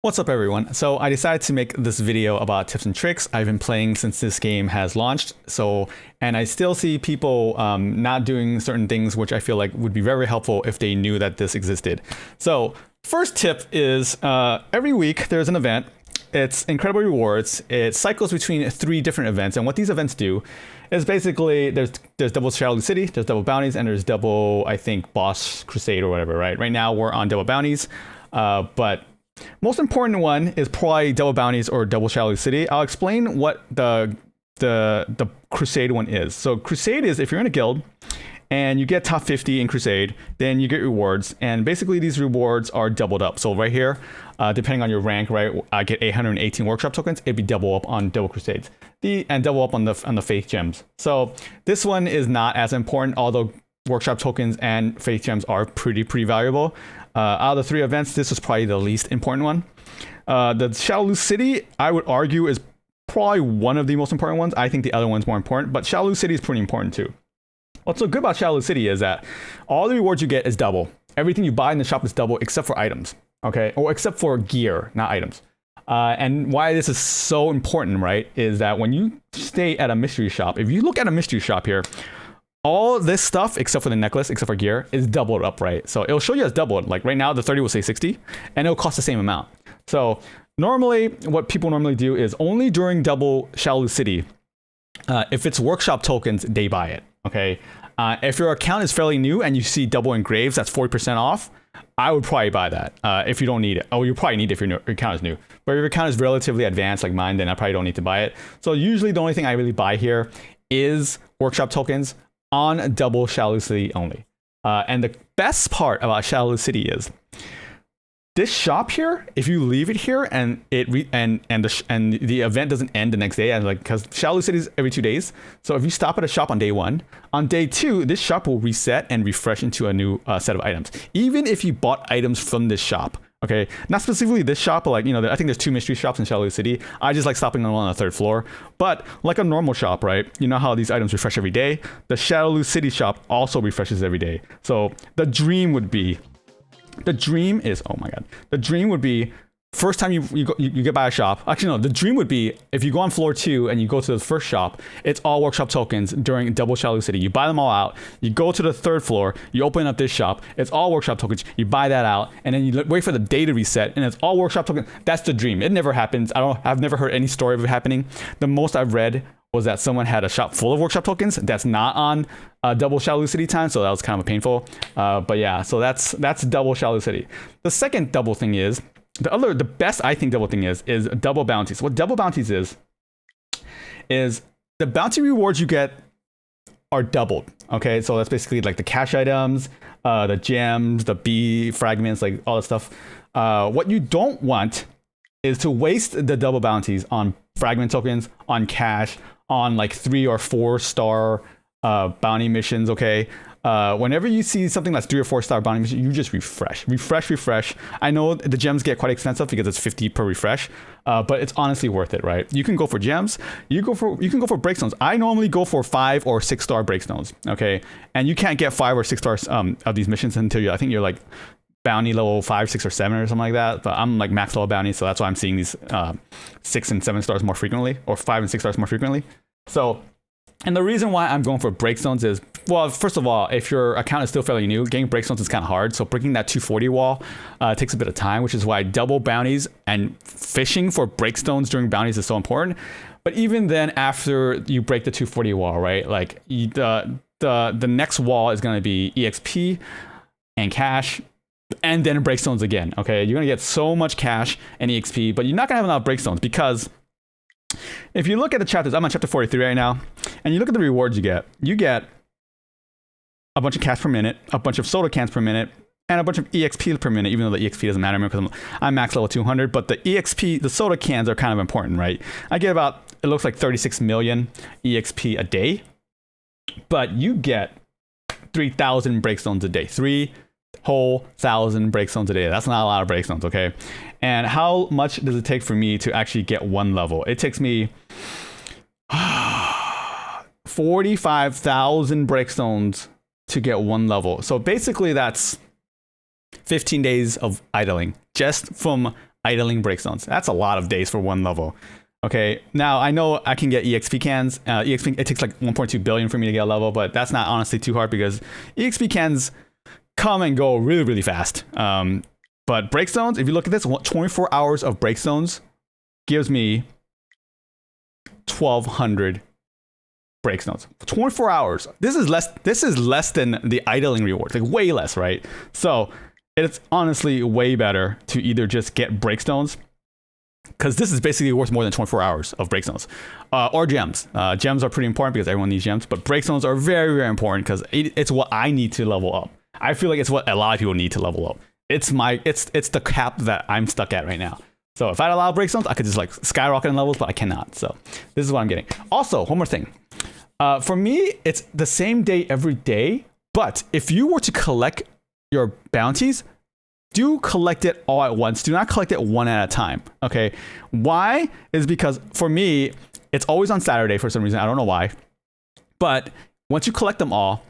What's up everyone? So I decided to make this video about tips and tricks. I've been playing since this game has launched. And I still see people not doing certain things, which I feel like would be very helpful if they knew that this existed. So first tip is every week there's an event. It's incredible rewards. It cycles between 3 different events. And what these events do is basically there's double Shadow City, there's double bounties, and there's double, I think, boss crusade or whatever, right? Right now we're on double bounties, but most important one is probably double bounties or double Shadow City. I'll explain what the crusade one is. So crusade is if you're in a guild and you get top 50 in crusade, then you get rewards, and basically these rewards are doubled up. So right here, depending on your rank, right, I get 818 workshop tokens. It'd be double up on double crusades, and double up on the faith gems. So this one is not as important, although workshop tokens and faith gems are pretty valuable. Out of the 3 events, this is probably the least important one. The Shadow City, I would argue, is probably one of the most important ones. I think the other one's more important, but Shadow City is pretty important too. What's so good about Shadow City is that all the rewards you get is double. Everything you buy in the shop is double except for items, okay? Or except for gear, not items. And why this is so important, right, is that when you stay at a mystery shop, if you look at a mystery shop here, all this stuff, except for the necklace, except for gear, is doubled up, right? So it'll show you as doubled. Like right now, the 30 will say 60, and it'll cost the same amount. So normally, what people normally do is only during double Shadow City, if it's workshop tokens, they buy it, okay? If your account is fairly new and you see double engraves, that's 40% off, I would probably buy that if you don't need it. Oh, you probably need it if your account is new. But if your account is relatively advanced like mine, then I probably don't need to buy it. So usually the only thing I really buy here is workshop tokens on double Shadow City only. And the best part about Shadow City is this shop here, if you leave it here and the event doesn't end the next day, and like, because Shadow City is every 2 days, so if you stop at a shop on day 1, on day 2 this shop will reset and refresh into a new set of items, even if you bought items from this shop. Okay, not specifically this shop, but like, you know, I think there's 2 mystery shops in Shadow City. I just like stopping on one on the 3rd floor. But like a normal shop, right? You know how these items refresh every day? The Shadow City shop also refreshes every day. So the dream would be, oh my God. The dream would be, first time you get by a shop. Actually, no, the dream would be if you go on floor 2 and you go to the first shop, it's all workshop tokens during double Shadow City. You buy them all out. You go to the 3rd floor, you open up this shop, it's all workshop tokens. You buy that out, and then you wait for the day to reset, and it's all workshop tokens. That's the dream. It never happens. I've never heard any story of it happening. The most I've read was that someone had a shop full of workshop tokens that's not on double Shadow City time, so that was kind of painful. But yeah, so that's double Shadow City. The second double thing is, the best I think double thing is double bounties. What double bounties is the bounty rewards you get are doubled. Okay, so that's basically like the cash items, the gems, the bee fragments, like all that stuff. What you don't want is to waste the double bounties on fragment tokens, on cash, on like 3 or 4 star bounty missions. Okay. Whenever you see something that's 3 or 4 star bounty mission, you just refresh. I know the gems get quite expensive because it's 50 per refresh, but it's honestly worth it, right? You can go for gems, you can go for breakstones. I normally go for 5 or 6 star breakstones, okay? And you can't get 5 or 6 stars of these missions until I think you're like bounty level 5, 6, or 7 or something like that. But I'm like max level bounty, so that's why I'm seeing these 6 and 7 stars more frequently, or 5 and 6 stars more frequently. So, and the reason why I'm going for breakstones is, well, first of all, if your account is still fairly new, getting breakstones is kind of hard. So breaking that 240 wall takes a bit of time, which is why double bounties and fishing for breakstones during bounties is so important. But even then, after you break the 240 wall, right, like the next wall is going to be EXP and cash, and then breakstones again. Okay, you're going to get so much cash and EXP, but you're not going to have enough breakstones, because if you look at the chapters, I'm on chapter 43 right now, and you look at the rewards you get a bunch of cash per minute, a bunch of soda cans per minute, and a bunch of EXP per minute, even though the EXP doesn't matter because I'm max level 200, but the EXP, the soda cans are kind of important, right? I get about, it looks like 36 million EXP a day, but you get 3,000 breakstones a day. 3,000 breakstones a day. That's not a lot of breakstones, okay? And how much does it take for me to actually get 1 level? It takes me 45,000 breakstones to get 1 level. So basically that's 15 days of idling just from idling breakstones. That's a lot of days for one level. Okay, now I know I can get EXP cans. EXP, it takes like 1.2 billion for me to get a level, but that's not honestly too hard because EXP cans come and go really, really fast. But breakstones, if you look at this, 24 hours of breakstones gives me 1,200 breakstones. 24 hours. This is less than the idling rewards, like way less, right? So it's honestly way better to either just get breakstones, because this is basically worth more than 24 hours of breakstones, or gems. Gems are pretty important because everyone needs gems, but breakstones are very, very important because it's what I need to level up. I feel like it's what a lot of people need to level up. It's the cap that I'm stuck at right now. So if I had a lot of breakstones, I could just like skyrocket in levels, but I cannot. So this is what I'm getting. Also, one more thing. For me, it's the same day every day, but if you were to collect your bounties, do collect it all at once. Do not collect it one at a time, okay? Why? Is because for me, it's always on Saturday for some reason. I don't know why. But once you collect them all,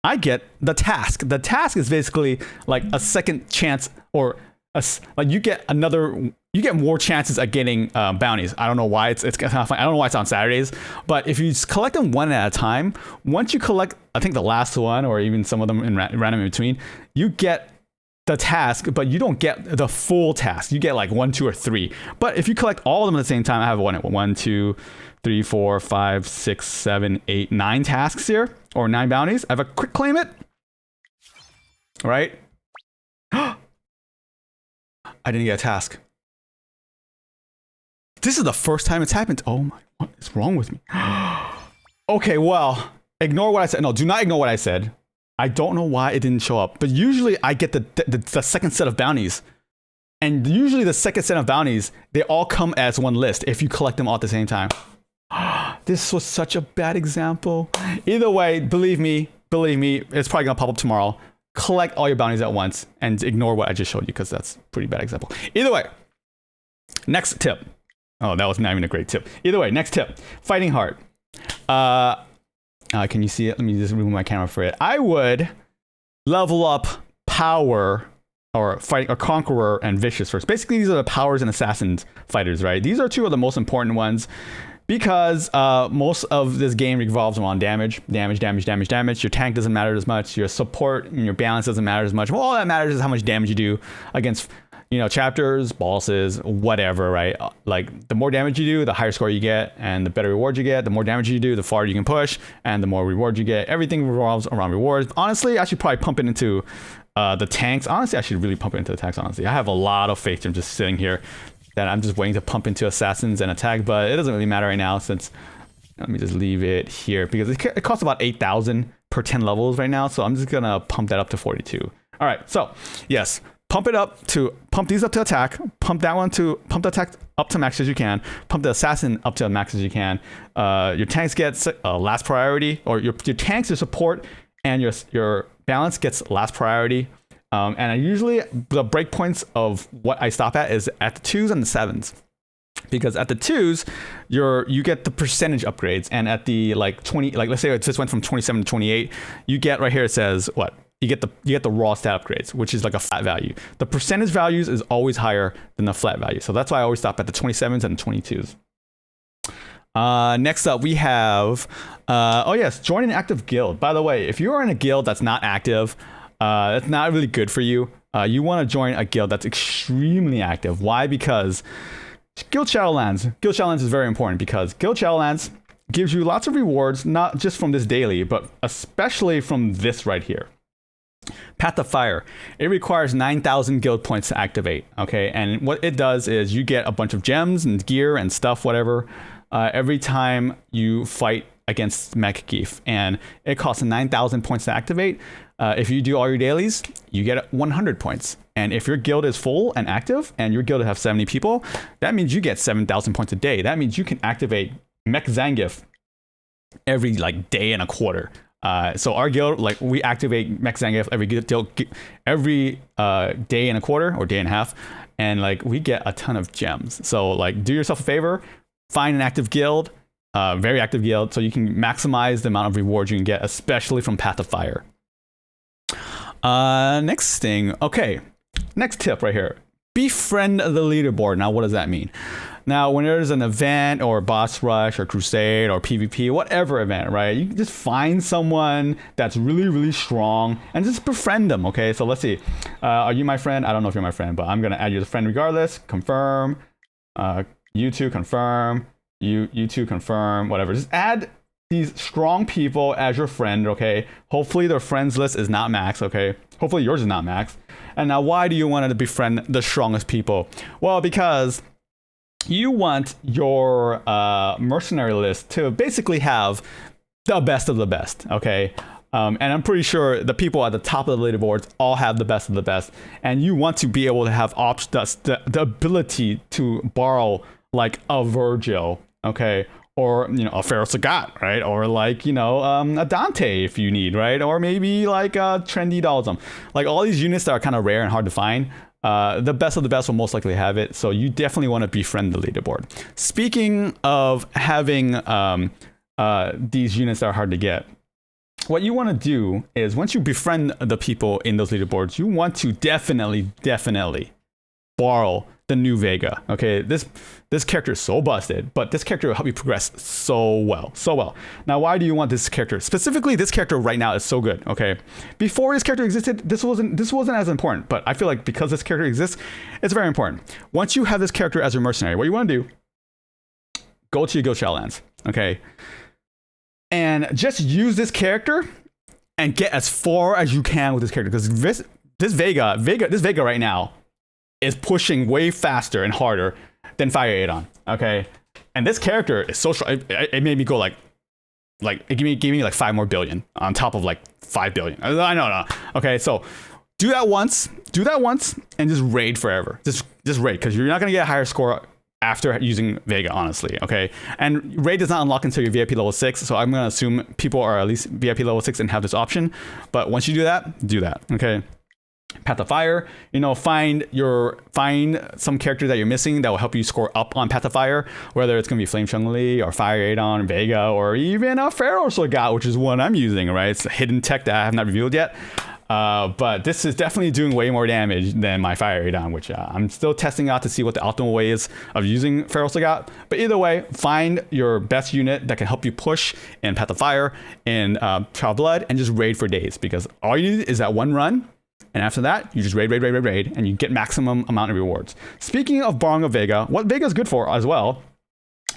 I get the task. The task is basically like a second chance, or like you get more chances at getting bounties. I don't know why it's kind of fun. I don't know why it's on Saturdays, but if you just collect them one at a time, once you collect, I think the last one, or even some of them in random in between, you get the task, but you don't get the full task. You get like 1, 2, or 3. But if you collect all of them at the same time, I have 1, 2, 3, 4, 5, 6, 7, 8, 9 tasks here, or 9 bounties. I have a quick claim it. All right. I didn't get a task. This is the first time it's happened. Oh my, what is wrong with me? Okay, well, ignore what I said. No, do not ignore what I said. I don't know why it didn't show up, but usually I get the second set of bounties. And usually the second set of bounties, they all come as one list if you collect them all at the same time. This was such a bad example. Either way, believe me, it's probably gonna pop up tomorrow. Collect all your bounties at once and ignore what I just showed you, because that's a pretty bad example. Either way, next tip. Oh, that was not even a great tip. Either way, next tip, fighting hard. Can you see it? Let me just remove my camera for it. I would level up power, or fight a conqueror and vicious first. Basically, these are the powers and assassins fighters, right? These are two of the most important ones, because most of this game revolves around damage. Your tank doesn't matter as much. Your support and your balance doesn't matter as much. Well, all that matters is how much damage you do against, chapters, bosses, whatever, right? Like, the more damage you do, the higher score you get, and the better reward you get. The more damage you do, the farther you can push, and the more reward you get. Everything revolves around rewards. Honestly, I should probably pump it into the tanks. Honestly, I should really pump it into the tanks, honestly. I have a lot of faith in just sitting here that I'm just waiting to pump into assassins and attack, but it doesn't really matter right now, since, let me just leave it here, because it costs about 8,000 per 10 levels right now, so I'm just gonna pump that up to 42. All right, so yes, pump these up to attack, pump the attack up to max as you can, pump the assassin up to max as you can. Your tanks get last priority, or your tanks, your support, and your balance gets last priority. And I usually, the breakpoints of what I stop at is at the 2s and the 7s. Because at the 2s, you get the percentage upgrades, and at the 20, let's say it just went from 27 to 28, you get right here, it says what? You get the raw stat upgrades, which is like a flat value. The percentage values is always higher than the flat value. So that's why I always stop at the 27s and the 22s. Next up, we have, oh yes, join an active guild. By the way, if you are in a guild that's not active, that's not really good for you. You want to join a guild that's extremely active. Why? Because Guild Shadowlands is very important, because Guild Shadowlands gives you lots of rewards, not just from this daily, but especially from this right here. Path of Fire. It requires 9,000 guild points to activate, okay? And what it does is you get a bunch of gems and gear and stuff, whatever, every time you fight against Mech Geef, and it costs 9,000 points to activate. If you do all your dailies, you get 100 points. And if your guild is full and active, and your guild has 70 people, that means you get 7,000 points a day. That means you can activate Mech Zangief every day and a quarter. So our guild, we activate Mech Zangief every day and a quarter, or day and a half, and we get a ton of gems. So do yourself a favor, find an active guild, very active guild, so you can maximize the amount of rewards you can get, especially from Path of Fire. Next thing, okay, next tip right here. befriend the leaderboard. Now, what does that mean? Now, when there's an event or boss rush or crusade or PvP, whatever event, right? You can just find someone that's really, really strong and just befriend them, okay? So let's see. Are you my friend? I don't know if you're my friend, but I'm going to add you as a friend regardless. Confirm. You two, confirm. You two, confirm. Whatever. Just add these strong people as your friend, okay? Hopefully their friends list is not max, okay? Hopefully yours is not max. And now, why do you want to befriend the strongest people? Well, because you want your mercenary list to basically have the best of the best, okay? And I'm pretty sure the people at the top of the leaderboards all have the best of the best. And you want to be able to have the ability to borrow like a Virgil, okay? Or, you know, a Pharaoh Sagat, right? Or like, you know, a Dante if you need, right? Or maybe like a trendy Dalsum. Like all these units that are kind of rare and hard to find, the best of the best will most likely have it. So you definitely want to befriend the leaderboard. Speaking of having these units that are hard to get, what you want to do is once you befriend the people in those leaderboards, you want to definitely borrow the new Vega. Okay, this character is so busted, but this character will help you progress so well. Now, why do you want this character? Specifically, this character right now is so good. Okay, before this character existed, this wasn't as important, but I feel like because this character exists, it's very important. Once you have this character as your mercenary, what you want to do, go to your Guild Shadowlands, okay, and just use this character and get as far as you can with this character, because this Vega right now is pushing way faster and harder than Fire Adon, okay? And this character is so strong. It made me go like it gave me like 5 more billion on top of like 5 billion. I know. Okay, so do that once, and just raid forever. Just raid, because you're not gonna get a higher score after using Vega, honestly, okay? And raid does not unlock until you're VIP level 6, so I'm gonna assume people are at least VIP level 6 and have this option. But once you do that, okay? Path of Fire, you know, find some character that you're missing that will help you score up on Path of Fire, whether it's gonna be Flame Chun-Li or Fire Adon, Vega, or even a Pharaoh Sagat, which is one I'm using, right? It's a hidden tech that I have not revealed yet. But this is definitely doing way more damage than my Fire Adon, which I'm still testing out to see what the optimal way is of using Pharaoh Sagat. But either way, find your best unit that can help you push in Path of Fire and Trial of Blood, and just raid for days, because all you need is that one run. And after that, you just raid, and you get maximum amount of rewards. Speaking of borrowing a Vega, what Vega is good for as well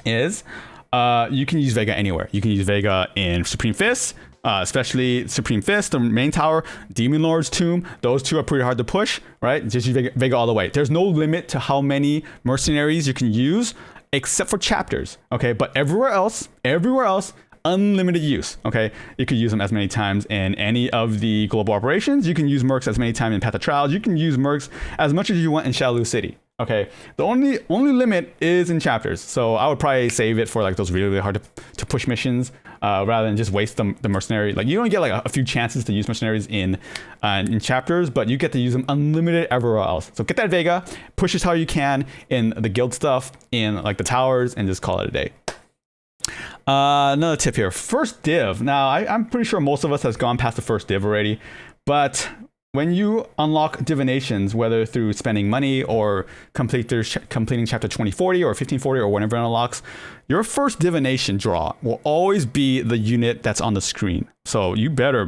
is you can use Vega anywhere. You can use Vega in Supreme Fist, especially Supreme Fist, the main tower, Demon Lord's Tomb. Those two are pretty hard to push, right? Just use Vega all the way. There's no limit to how many mercenaries you can use, except for chapters, okay? But everywhere else, unlimited use, okay? You could use them as many times in any of the global operations. You can use Mercs as many times in Path of Trials. You can use Mercs as much as you want in Shadowloo City, okay? The only limit is in chapters. So I would probably save it for like those really hard to push missions, rather than just waste the mercenary. Like you only get like a few chances to use mercenaries in chapters, but you get to use them unlimited everywhere else. So get that Vega, push as hard you can in the guild stuff, in like the towers, and just call it a day. Another tip here, first div. Now, I'm pretty sure most of us has gone past the first div already, but when you unlock divinations, whether through spending money or completing chapter 2040 or 1540 or whatever it unlocks, your first divination draw will always be the unit that's on the screen. So you better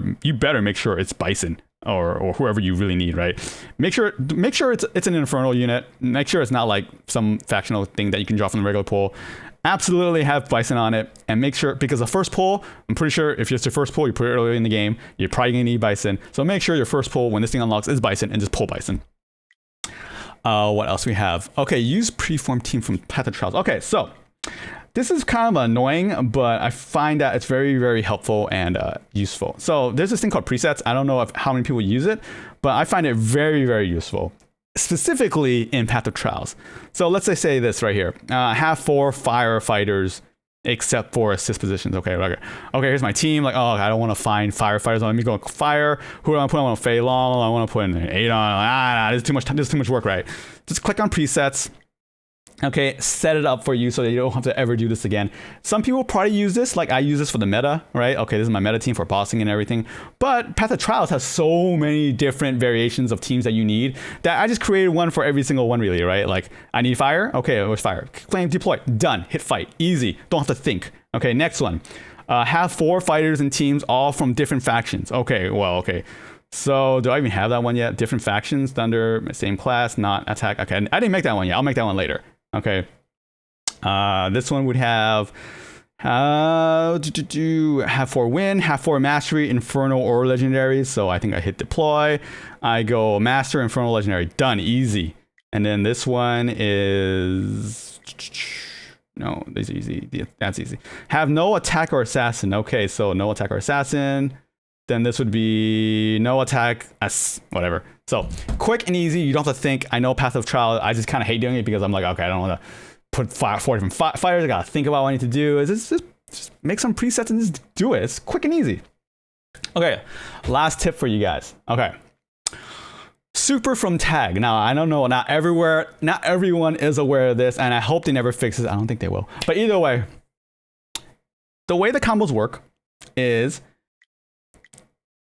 make sure it's Bison or whoever you really need, right? Make sure it's an infernal unit. Make sure it's not like some factional thing that you can draw from the regular pool. Absolutely have Bison on it, and make sure, because the first pull, I'm pretty sure if it's your first pull, you put it earlier in the game, you're probably gonna need Bison. So make sure your first pull when this thing unlocks is Bison, and just pull Bison. What else we have? Okay, use preformed team from Path of Trials. Okay, so this is kind of annoying, but I find that it's very, very helpful and useful. So there's this thing called presets. I don't know how many people use it, but I find it very, very useful, specifically in Path of Trials. So let's say this right here. Have 4 firefighters except for assist positions. Okay, here's my team. Like, oh, I don't want to find firefighters. Let me go fire. Who do I want to put? I want to Fei Long. I want to put in an 8 on. This is too much work, right? Just click on presets. Okay, set it up for you so that you don't have to ever do this again. Some people probably use this, like I use this for the meta, right? Okay, this is my meta team for bossing and everything. But Path of Trials has so many different variations of teams that you need that I just created one for every single one, really, right? Like, I need fire. Okay, what's fire? Flame deploy. Done. Hit fight. Easy. Don't have to think. Okay, next one. Have 4 fighters and teams all from different factions. Okay, well, okay. So do I even have that one yet? Different factions, Thunder, same class, not attack. Okay, I didn't make that one yet. I'll make that one later. Okay. This one would have 4 win, have 4 mastery, infernal or legendary. So I think I hit deploy. I go master, infernal, legendary. Done. Easy. And then this one is no, these are easy. Yeah, that's easy. Have no attack or assassin. Okay, so no attack or assassin. Then this would be no attack, whatever. So quick and easy. You don't have to think. I know Path of Trial. I just kind of hate doing it because I'm like, okay, I don't want to put 4 different fighters. I got to think about what I need to do. Just make some presets and just do it. It's quick and easy. Okay, last tip for you guys. Okay. Super from tag. Now, I don't know, not everyone is aware of this, and I hope they never fix it. I don't think they will. But either way, the way the combos work is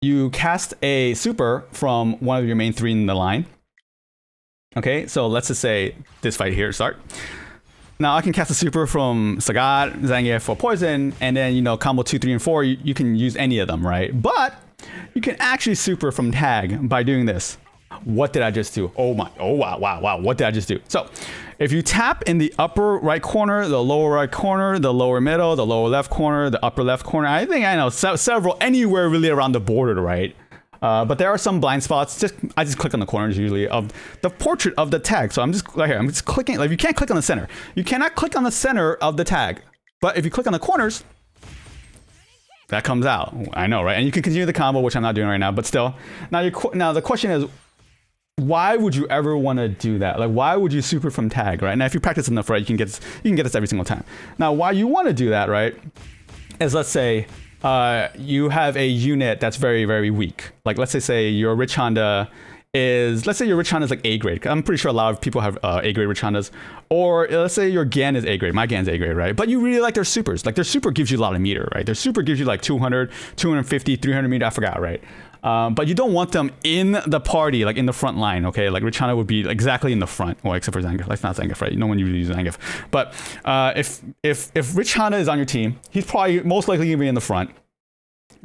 you cast a super from one of your main 3 in the line. Okay, so let's just say this fight here, start. Now I can cast a super from Sagat, Zangief for poison, and then, you know, combo 2, 3, and 4, you can use any of them, right? But you can actually super from tag by doing this. What did I just do? Oh wow, what did I just do? So if you tap in the upper right corner, the lower right corner, the lower middle, the lower left corner, the upper left corner, I think I know several, anywhere really around the border, right? But there are some blind spots. I just click on the corners usually of the portrait of the tag. So I'm just right here. I'm just clicking. Like, you can't click on the center. You cannot click on the center of the tag. But if you click on the corners, that comes out. I know, right? And you can continue the combo, which I'm not doing right now. But still, now the question is, why would you ever want to do that? Like, why would you super from tag, right? Now, if you practice enough, right, you can get this every single time. Now, why you want to do that, right, is, let's say you have a unit that's very, very weak. Like, let's say your Rich Honda is, like A grade. I'm pretty sure a lot of people have A grade Rich Hondas. Or let's say your Gan is A grade. My Gan's A grade, right? But you really like their supers. Like, their super gives you a lot of meter, right? Their super gives you like 200, 250, 300 meter. I forgot, right? But you don't want them in the party, like in the front line, okay? Like, Rich Honda would be exactly in the front, well, except for Zangief. Like, not Zangief, right? No one usually uses Zangief. But if Rich Honda is on your team, he's probably most likely gonna be in the front,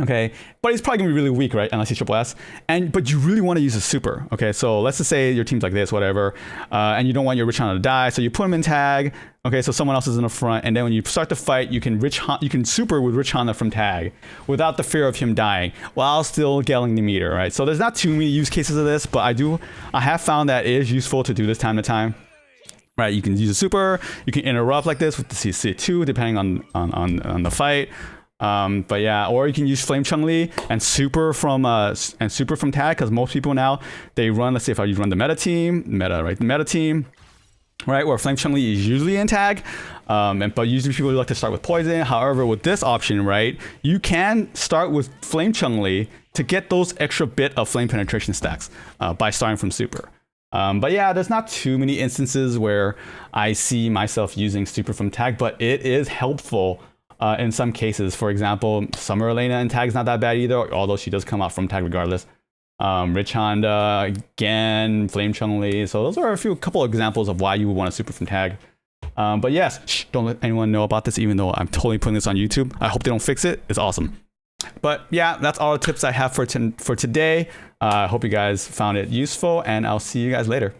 okay? But he's probably gonna be really weak, right? Unless he's triple S. But you really want to use a super, okay? So let's just say your team's like this, whatever, and you don't want your Rich Honda to die, so you put him in tag, okay? So someone else is in the front, and then when you start the fight, you can super with Rich Honda from tag without the fear of him dying while still getting the meter, right? So there's not too many use cases of this, but I have found that it is useful to do this time to time. Right, you can use a super, you can interrupt like this with the CC2 depending on the fight. But yeah, or you can use Flame Chun-Li and super from tag, because most people now, they run, let's say if I run the meta team, right, where Flame Chun-Li is usually in tag, but usually people like to start with poison. However, with this option, right, you can start with Flame Chun-Li to get those extra bit of flame penetration stacks by starting from super. But yeah, there's not too many instances where I see myself using super from tag, but it is helpful in some cases. For example, Summer Elena in tag is not that bad either, although she does come out from tag regardless. Rich Honda, again, Flame Chun-Li. So those are a couple of examples of why you would want to super from tag. But yes, don't let anyone know about this, even though I'm totally putting this on YouTube. I hope they don't fix it. It's awesome. But yeah, that's all the tips I have for today. I hope you guys found it useful, and I'll see you guys later.